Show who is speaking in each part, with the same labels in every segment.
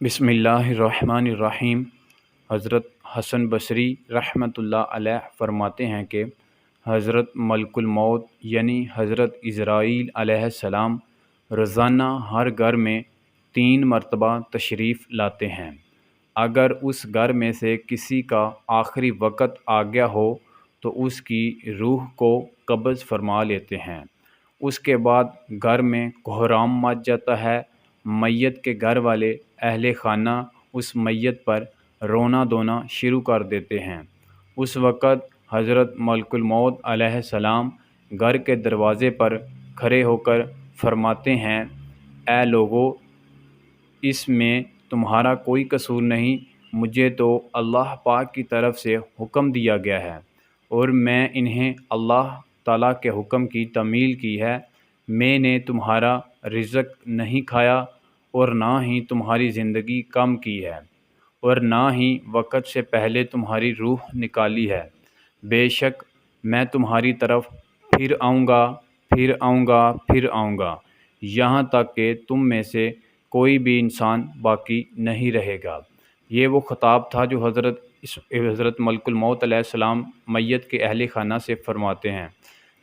Speaker 1: بسم اللہ الرحمن الرحیم۔ حضرت حسن بصری رحمۃ اللہ علیہ فرماتے ہیں کہ حضرت ملک الموت یعنی حضرت عزرائیل علیہ السلام روزانہ ہر گھر میں 3 مرتبہ تشریف لاتے ہیں۔ اگر اس گھر میں سے کسی کا آخری وقت آ گیا ہو تو اس کی روح کو قبض فرما لیتے ہیں۔ اس کے بعد گھر میں کوہرام مچ جاتا ہے۔ میت کے گھر والے اہل خانہ اس میت پر رونا دھونا شروع کر دیتے ہیں۔ اس وقت حضرت ملک الموت علیہ السلام گھر کے دروازے پر کھڑے ہو کر فرماتے ہیں، اے لوگو، اس میں تمہارا کوئی قصور نہیں، مجھے تو اللہ پاک کی طرف سے حکم دیا گیا ہے اور میں انہیں اللہ تعالیٰ کے حکم کی تعمیل کی ہے۔ میں نے تمہارا رزق نہیں کھایا اور نہ ہی تمہاری زندگی کم کی ہے اور نہ ہی وقت سے پہلے تمہاری روح نکالی ہے۔ بے شک میں تمہاری طرف پھر آؤں گا، پھر آؤں گا، پھر آؤں گا، یہاں تک کہ تم میں سے کوئی بھی انسان باقی نہیں رہے گا۔ یہ وہ خطاب تھا جو حضرت ملک الموت علیہ السلام میت کے اہل خانہ سے فرماتے ہیں۔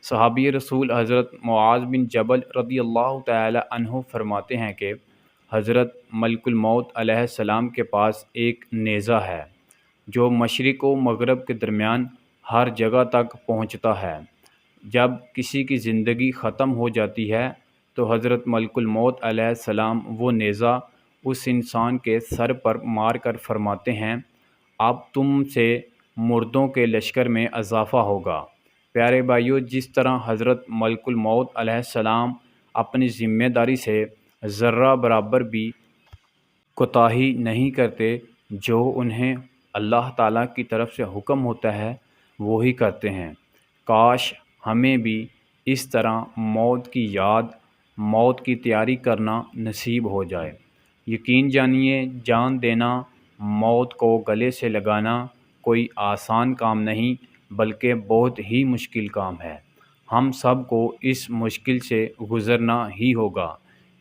Speaker 1: صحابی رسول حضرت معاذ بن جبل رضی اللہ تعالی عنہ فرماتے ہیں کہ حضرت ملک الموت علیہ السلام کے پاس ایک نیزہ ہے جو مشرق و مغرب کے درمیان ہر جگہ تک پہنچتا ہے۔ جب کسی کی زندگی ختم ہو جاتی ہے تو حضرت ملک الموت علیہ السلام وہ نیزہ اس انسان کے سر پر مار کر فرماتے ہیں، اب تم سے مردوں کے لشکر میں اضافہ ہوگا۔ پیارے بھائیو، جس طرح حضرت ملک الموت علیہ السلام اپنی ذمہ داری سے ذرہ برابر بھی کوتاہی نہیں کرتے، جو انہیں اللہ تعالیٰ کی طرف سے حکم ہوتا ہے وہی کرتے ہیں۔ کاش ہمیں بھی اس طرح موت کی یاد، موت کی تیاری کرنا نصیب ہو جائے۔ یقین جانیے، جان دینا، موت کو گلے سے لگانا کوئی آسان کام نہیں بلکہ بہت ہی مشکل کام ہے۔ ہم سب کو اس مشکل سے گزرنا ہی ہوگا،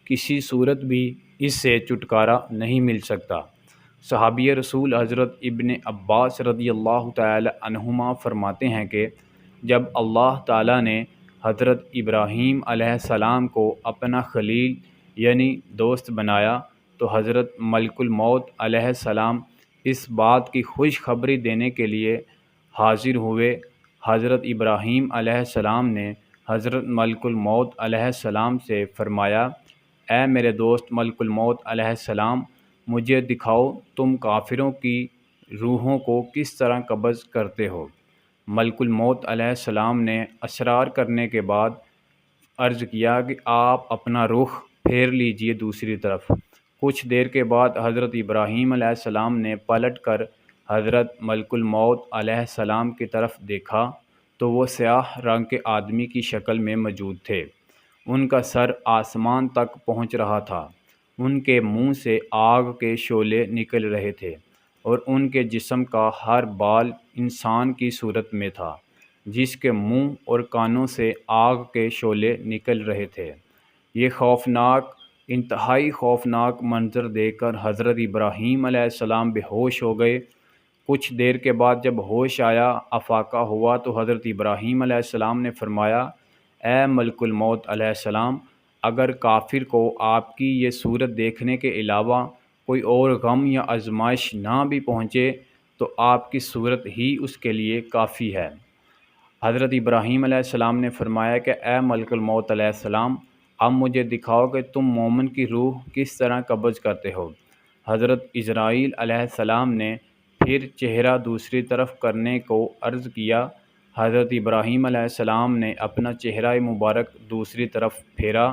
Speaker 1: کسی صورت بھی اس سے چھٹکارا نہیں مل سکتا۔ صحابی رسول حضرت ابن عباس رضی اللہ تعالی عنہما فرماتے ہیں کہ جب اللہ تعالیٰ نے حضرت ابراہیم علیہ السلام کو اپنا خلیل یعنی دوست بنایا تو حضرت ملک الموت علیہ السلام اس بات کی خوشخبری دینے کے لیے حاضر ہوئے۔ حضرت ابراہیم علیہ السلام نے حضرت ملک الموت علیہ السلام سے فرمایا، اے میرے دوست ملک الموت علیہ السلام، مجھے دکھاؤ تم کافروں کی روحوں کو کس طرح قبض کرتے ہو۔ ملک الموت علیہ السلام نے اصرار کرنے کے بعد عرض کیا کہ آپ اپنا رخ پھیر لیجئے دوسری طرف۔ کچھ دیر کے بعد حضرت ابراہیم علیہ السلام نے پلٹ کر حضرت ملک الموت علیہ السلام کی طرف دیکھا تو وہ سیاہ رنگ کے آدمی کی شکل میں موجود تھے۔ ان کا سر آسمان تک پہنچ رہا تھا، ان کے منہ سے آگ کے شعلے نکل رہے تھے اور ان کے جسم کا ہر بال انسان کی صورت میں تھا جس کے منہ اور کانوں سے آگ کے شعلے نکل رہے تھے۔ یہ خوفناک، انتہائی خوفناک منظر دیکھ کر حضرت ابراہیم علیہ السلام بے ہوش ہو گئے۔ کچھ دیر کے بعد جب ہوش آیا، افاقہ ہوا تو حضرت ابراہیم علیہ السلام نے فرمایا، اے ملک الموت علیہ السلام، اگر کافر کو آپ کی یہ صورت دیکھنے کے علاوہ کوئی اور غم یا آزمائش نہ بھی پہنچے تو آپ کی صورت ہی اس کے لیے کافی ہے۔ حضرت ابراہیم علیہ السلام نے فرمایا کہ اے ملک الموت علیہ السلام، اب مجھے دکھاؤ کہ تم مومن کی روح کس طرح قبض کرتے ہو۔ حضرت عزرائیل علیہ السلام نے پھر چہرہ دوسری طرف کرنے کو عرض کیا۔ حضرت ابراہیم علیہ السلام نے اپنا چہرہ مبارک دوسری طرف پھیرا۔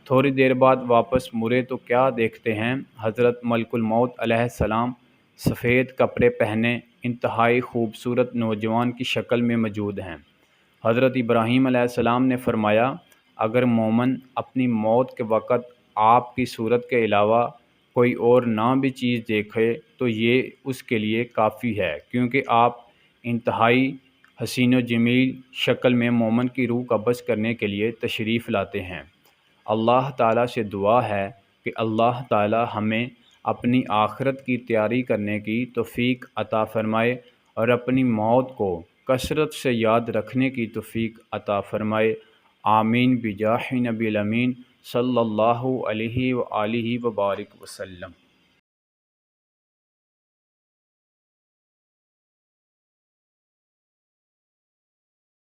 Speaker 1: تھوڑی دیر بعد واپس مڑے تو کیا دیکھتے ہیں، حضرت ملک الموت علیہ السلام سفید کپڑے پہنے انتہائی خوبصورت نوجوان کی شکل میں موجود ہیں۔ حضرت ابراہیم علیہ السلام نے فرمایا، اگر مومن اپنی موت کے وقت آپ کی صورت کے علاوہ کوئی اور نہ بھی چیز دیکھے تو یہ اس کے لیے کافی ہے، کیونکہ آپ انتہائی حسین و جمیل شکل میں مومن کی روح قبض کرنے کے لیے تشریف لاتے ہیں۔ اللہ تعالیٰ سے دعا ہے کہ اللہ تعالیٰ ہمیں اپنی آخرت کی تیاری کرنے کی توفیق عطا فرمائے اور اپنی موت کو کثرت سے یاد رکھنے کی توفیق عطا فرمائے۔ آمین بجاہ نبی الامین صلی اللہ علیہ وآلہ وبارک وسلم۔